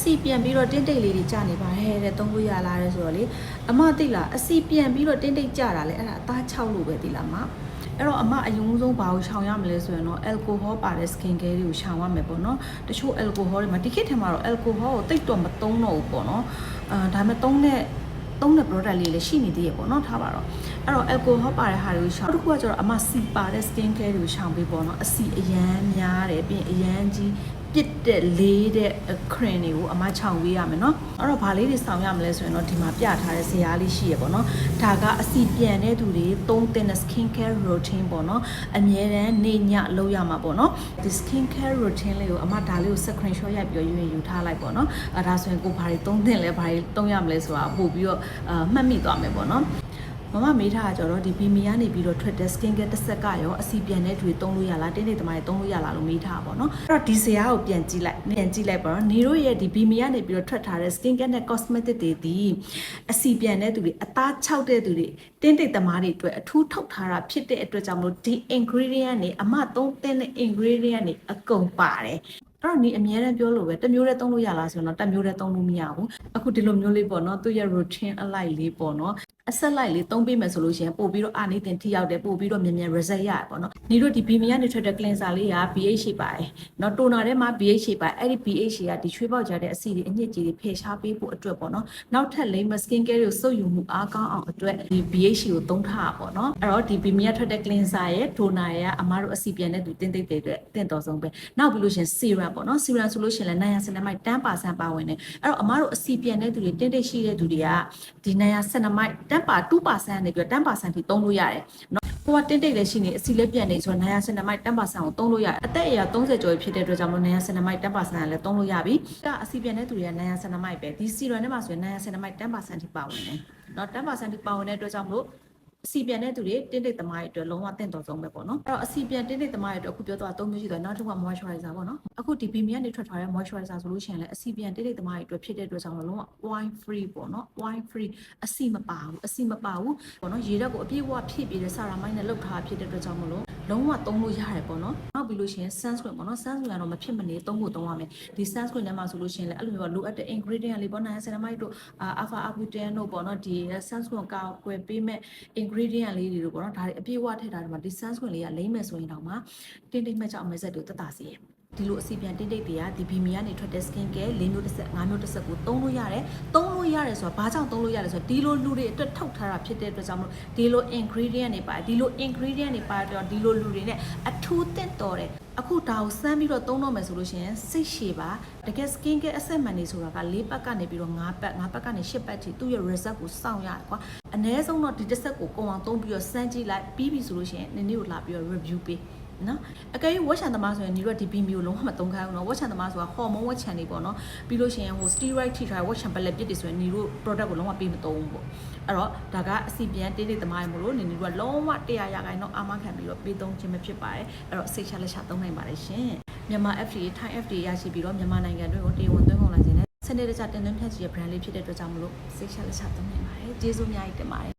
စီပြန်ပြီးတော့တင်းတိတ်လေးတွေကြာနေပါတယ်တဲ့သုံးလို့ရလားတဲ့ဆိုတော့လေအမသိလားအစီပြန်ပြီးတော့တင်းတိတ်ကြာတာလေအဲ့ဒါအသား6လို့ပဲသိလားမအဲ့တော့အမအယုံဆုံးဘာကိုရှောင်ရမလဲဆိုရင်တော့ alcohol ပါတဲ့ skin care တွေကိုရှောင်ရမယ်ပေါ့နော်တချို့ alcohol တွေမှာဒီခေတ်ထဲမှာတော့ alcohol ကိုတိတ်တော့မသုံးတော့ဘူးပေါ့နော်ဒါပေမဲ့သုံးတဲ့ product လေးလည်းရှိနေသေးရပေါ့နော်ထားပါတော့အဲ့တော့ alcohol ပါတဲ့ဟာတွေကိုရှောင်တစ်ခုကကျတော့အမစီပါတဲ့ skin care တွေကိုရှောင်ပေးပေါ့နော်အစီအရန်များတယ်ပြီးရင်အရန်ကြီးပြစ်တဲ့လေးတဲ့ cream တွေကိုအမချောင်ပေးရမယ်เนาะအဲ့တော့ဘာလေးတွေဆောင်ရမလဲဆိုရင်တော့ဒီမှာပြထားတဲ့ဇာတ်လေးရှိရပေါ့နော်ဒါကအစီပြန်တဲ့သူတွေသုံးတဲ့ skin care routine ပေါ့နော်အမြဲတမ်းနေညလုပ်ရမှာပေါ့နော်ဒီ skin care routine လေးကိုအမဒါလေးကို screenshot ရိုက်ပြီးယူထားလိုက်ပေါ့နော်ဒါဆိုရင်ကိုဘာတွေသုံးတင်လဲဘာတွေသုံးရမလဲဆိုတာပို့ပြီးတော့မှတ်မိသွားမယ်ပေါ့နော်မမမေးထားကြတော့ဒီဘီမီကနေပြီးတော့ထွက်တဲ့ skin care တစ်ဆက်ကရောအစီပြန်တဲ့တွေသုံးလို့ရလားတင်းတိတ်သမားတွေသုံးလို့ရလားလို့မေးထားပါတော့เนาะအဲ့တော့ဒီဇာတ်ကိုပြန်ကြည့်လိုက်ပါတော့နေတို့ရဲ့ဒီဘီမီကနေပြီးတော့ထွက်ထားတဲ့ skin care နဲ့ cosmetic တွေဒီအစီပြန်တဲ့သူတွေအသား6တဲ့သူတွေတင်းတိတ်သမားတွေအတွက်အထူးထုတ်ထားတာဖြစ်တဲ့အတွက်ကြောင့်မလို့ဒီ ingredient တွေအမသုံးတဲ့ ingredient တွေအကုန်ပါတယ်အဲ့တော့ဒီအများနဲ့ပြောလို့ပဲတစ်မျိုးတည်းသုံးလို့ရလားဆိုတော့တစ်မျိုးတည်းသုံးလို့မရဘူးအခုဒီလိုမျိုးလေးပေါ့နော်သူရဲ့ routine အလိုက်လေးပေါ့နော်အဆက်လိုက်လေးသုံးပေးမယ်ဆိုလို့ရှိရင်ပို့ပြီးတော့အာနေတင်ထိရောက်တယ်ပို့ပြီးတော့မြန် result ရတယ်ပေါ့နော်ညီတို့ဒီ BMI ကနေထွက်တဲ့ cleanser လေးက BH ရှိပါတယ်เนาะ toner ထဲမှာ BH ရှိပါတယ်အဲ့ဒီ BH ကဒီချွေးပေါက်ကြတဲ့အဆီတွေအညစ်အကြေးတွေဖယ်ရှားပေးဖို့အတွက်ပေါ့နော်နောက်ထပ် lamer skin care ကိုစုပ်ယူမှုအားကောင်းအောင်အတွက်ဒီ BH ကိုသုံးထားတာပေါ့နော်အဲ့တော့ဒီ BMI ကထွက်တဲ့ cleanser ရဲ့ toner ရဲ့အမားတို့အဆီပြန်တဲ့သူတင်းတိတ်တွေအတွက်တင့်တော်ဆုံးပဲနောက်ပြီးလို့ရှိရင် serum ပေါ့နော် serum ဆိုလို့ရှိရင်လည်းniacinamide 10%ပါဝင်တယ်အဲ့တော့အမားတို့အဆီပြန်တဲ့သူတွေတင်းတိတ်ရှိတဲ့သူတွေကဒီ niacinamide 2% နေပြီးတော့ 10% ထိသုံးလို့ရတယ်နော်ဟိုကတင်းတိတ်လည်းရှိနေအစီလည်းပြန်နေဆိုတော့niacinamide 10% ကိုသုံးလို့ရတယ်အသက်အရွယ်30ကျော်ဖြစ်တဲ့အတွက်ကြောင့်မလို့ niacinamide 10% လည်းသုံးလို့ရပြီကအစီပြန်တဲ့သူတွေက niacinamide ပဲဒီ serum ထဲမှာဆိုရင် niacinamide 10% ထိပါဝင်တယ်နော် 10% ထိပါဝင်တဲ့အတွက်ကြောင့်မလို့အစီပြန်တဲ့သူတွေတင်းတိတ်သမားတွေအတွက်လုံးဝတင့်တော်ဆုံးပဲပေါ့နော်အဲ့တော့အစီပြန်တင်းတိတ်သမားတွေအတွက်အခုပြောတော့3မျိုးရှိတယ်နောက်တစ်ခုက moisturizer ပေါ့နော်အခုဒီ BMI ကနေထွက်ထားတဲ့ moisturizer ဆိုလို့ရှိရင်လည်းအစီပြန်တင်းတိတ်သမားတွေအတွက်ဖြစ်တဲ့အတွက်ကြောင့်လုံးဝ oil free ပေါ့နော် oil free အစီမပါဘူးပေါ့နော်ရေဓာတ်ကိုအပြည့်အဝဖြည့်ပြီးတဲ့ဆာရာမိုင်းနဲ့လောက်ထားဖြစ်တဲ့အတွက်ကြောင့်မလို့လုံးဝသုံးလို့ရတယ်ပေါ့နော်နောက်ပြီးလို့ရှိရင် sunscreen ပေါ့နော် sunscreen ကတော့မဖြစ်မနေသုံးရမယ်ဒီ sunscreen ထဲမှာဆိုလို့ရှိရင်လည်းအဲ့လိုမျိုးလိုအပ်တဲ့ ingredient လေးပေါ့နော် niacinamide တို့ alpha arbutin တို့ပေါ့နော်ဒီ sunscreen ကောက်ွယ်ပေးမဲ့ ingredient လေးတွေတို့ပေါ့နော်ဒါတွေအပြည့်အဝထည့်ထားတယ်မှာဒီ sunscreen လေးကလိမ့်မယ်ဆိုရင်တော့မှတင်းတိတ်မဲ့ကြောင့်မဲဆက်တွေတက်တာစီရယ်ဒီလိုအစီပြန်တင်းတိတ်တွေကဒီ BMI ကနေထွက်တဲ့ skin care 4မျိုးတစ်ဆက်5မျိုးတစ်ဆက်ကိုသုံးလို့ရတယ်ဆိုတာဘာကြောင့်သုံးလို့ရတယ်ဆိုတော့ဒီလိုလူတွေအတွက်ထုတ်ထားတာဖြစ်တဲ့အတွက်ကြောင့်မလို့ဒီလို ingredient တွေပါတယ်ဒီလို ingredient တွေပါတော့ဒီလိုလူတွေနဲ့အထူးတင့်တော်တယ်အခုဒါကိုစမ်းပြီးတော့သုံးတော့မယ်ဆိုလို့ရှိရင်စိတ်ရှည်ပါတကယ် skin care အဆက်မှန်နေဆိုတာက4ပတ်ကနေပြီးတော့5ပတ်ကနေ8ပတ်ထိသူ့ရဲ့ result ကိုစောင့်ရတယ်ကွာအနည်းဆုံးတော့ဒီတစ်ဆက်ကိုကုန်အောင်သုံးပြီးတော့စမ်းကြည့်လိုက်ပြီးပြီဆိုလို့ရှိရင်နည်းနည်းကိုလာပြီးတော့ review ပေးနော်အကယ်၍ဝက်ချန်သမားဆိုရင်ညီတို့ကဒီ BMI ကိုလုံးဝမသုံးခိုင်းဘူးနော်ဝက်ချန်သမားဆိုတာဟော်မုန်းဝက်ချန်တွေပေါ့နော်ပြီးလို့ရှိရင်ဟို steroid ထိထားဝက်ချန်ပလက်ပြစ်တွေဆိုရင်ညီတို့ product ကိုလုံးဝပေးမသုံးဘူးပေါ့အဲ့တော့ဒါကအစီပြန်တေးသေးသမားရေမို့လို့ညီတို့ကလုံးဝ100%တော့အာမခံပြီးတော့ပေးသုံးခြင်းပဲဖြစ်ပါတယ်အဲ့တော့စိတ်ချလက်ချသုံးနိုင်ပါတယ်ရှင်မြန်မာ FDA Thai FDA ရရှိပြီးတော့မြန်မာနိုင်ငံတွင်းကိုတရားဝင်သွင်းကုန်လာခြင်းနဲ့စနစ်တကျတင်သွင်းဖြန့်ချီရဲ့ brand လေးဖြစ်တဲ့အတွက်ကြောင့်မလို့စိတ်ချလက်ချသုံးနိုင်ပါတယ်ကျေးဇူးအများကြီးတင်ပါတယ်